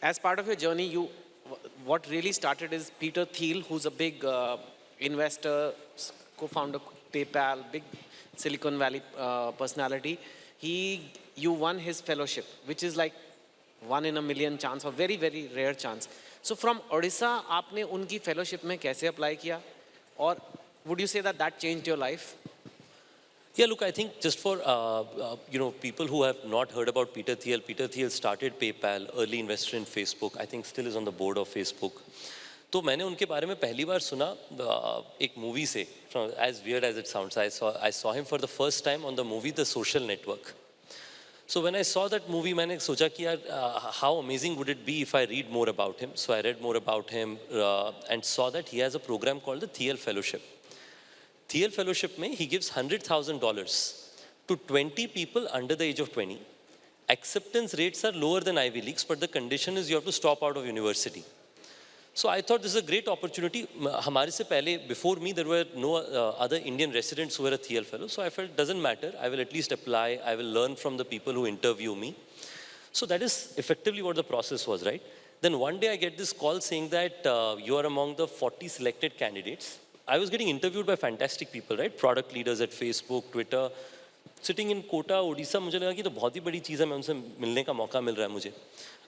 as part of your journey, what really started is Peter Thiel, who's a big investor, co-founder PayPal, big Silicon Valley personality. You won his fellowship, which is like 1 in a million chance or very very rare chance. So from Odisha, आपने उनकी fellowship में कैसे apply किया? Or would you say that that changed your life? Yeah, look, I think just for people who have not heard about Peter Thiel. Peter Thiel started PayPal, early investor in Facebook. I think still is on the board of Facebook. तो मैंने उनके बारे में पहली बार सुना एक movie से. As weird as it sounds, I saw him for the first time on the movie The Social Network. So when I saw that movie, मैंने सोचा कि यार how amazing would it be if I read more about him. So I read more about him and saw that he has a program called the Thiel Fellowship. Thiel Fellowship में he gives $100,000 to 20 people under the age of 20. Acceptance rates are lower than Ivy Leagues, but the condition is you have to stop out of university. So I thought this is a great opportunity. हमारे से पहले, before me, there were no other Indian residents who were a Thiel Fellow. So I felt it doesn't matter. I will at least apply. I will learn from the people who interview me. So that is effectively what the process was, right? Then one day I get this call saying that you are among the 40 selected candidates. I was getting interviewed by fantastic people, right? Product leaders at Facebook, Twitter. Sitting in Kota, Odisha, मुझे लगा कि तो बहुत ही बड़ी चीज़ है, मैं उनसे मिलने का मौका मिल रहा है मुझे.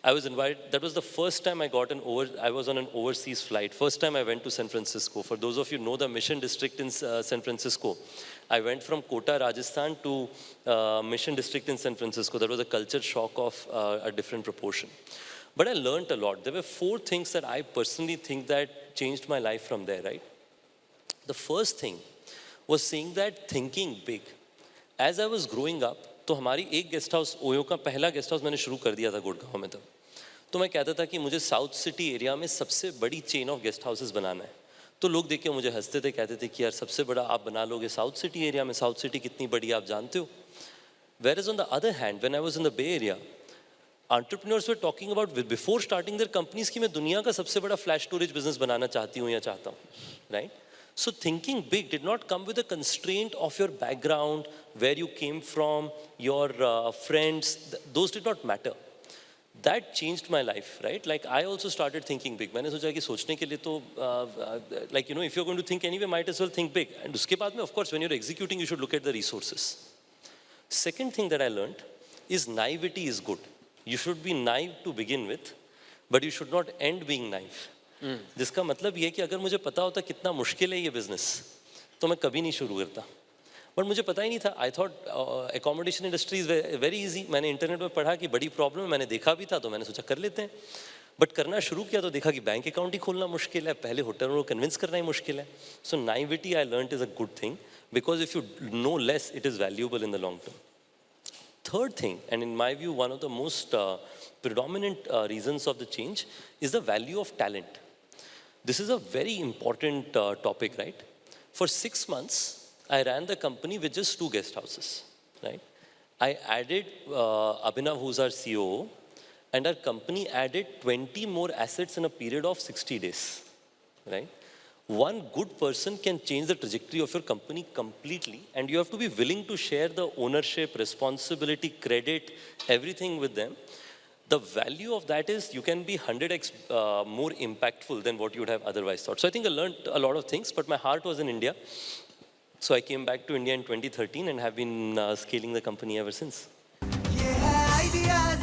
I was invited. That was the first time I was on an overseas flight. First time I went to San Francisco. For those of you who know the Mission District in San Francisco, I went from Kota, Rajasthan to Mission District in San Francisco. That was a culture shock of a different proportion. But I learned a lot. There were 4 things that I personally think that changed my life from there, right? The first thing was seeing that thinking big. As I was growing up, तो हमारी एक guest house, OYO का पहला guest house मैंने शुरू कर दिया था गुड़गांव में तब. तो मैं कहता था कि मुझे साउथ सिटी एरिया में सबसे बड़ी चेन ऑफ गेस्ट हाउसेस बनाना है. तो लोग देख के मुझे हंसते थे, कहते थे कि यार सबसे बड़ा आप बना लोगे साउथ सिटी एरिया में. साउथ सिटी कितनी बड़ी आप जानते हो? Whereas on the other hand, when I was in the Bay Area, entrepreneurs were talking about before starting their companies कि मैं दुनिया का सबसे बड़ा फ्लैश स्टोरेज बिजनेस बनाना चाहती हूँ या चाहता हूँ, right? So thinking big did not come with a constraint of your background, where you came from, your friends. Those did not matter. That changed my life, right? Like I also started thinking big. मैंने सोचा कि सोचने के लिए तो like if you're going to think anyway, might as well think big. And उसके बाद में, of course, when you're executing, you should look at the resources. Second thing that I learned is naivety is good. You should be naive to begin with, but you should not end being naive. जिसका मतलब ये कि अगर मुझे पता होता कितना मुश्किल है ये बिजनेस, तो मैं कभी नहीं शुरू करता. बट मुझे पता ही नहीं था. I thought accommodation industry is very easy. मैंने इंटरनेट पर पढ़ा कि बड़ी प्रॉब्लम है, मैंने देखा भी था, तो मैंने सोचा कर लेते हैं. बट करना शुरू किया तो देखा कि बैंक अकाउंट ही खोलना मुश्किल है, पहले होटलों को कन्विंस करना ही मुश्किल है. So naivety I learned is a good thing, because if you know less, it is valuable in the long term. Third thing, and in my view, one of the most predominant reasons of the change is the value of talent. This is a very important topic, right? For 6 months, I ran the company with just 2 guest houses, right? I added Abhinav, who's our COO, and our company added 20 more assets in a period of 60 days, right? One good person can change the trajectory of your company completely, and you have to be willing to share the ownership, responsibility, credit, everything with them. The value of that is you can be 100x more impactful than what you would have otherwise thought. So I think I learned a lot of things, but my heart was in India. So I came back to India in 2013 and have been scaling the company ever since. Yeah, ideas.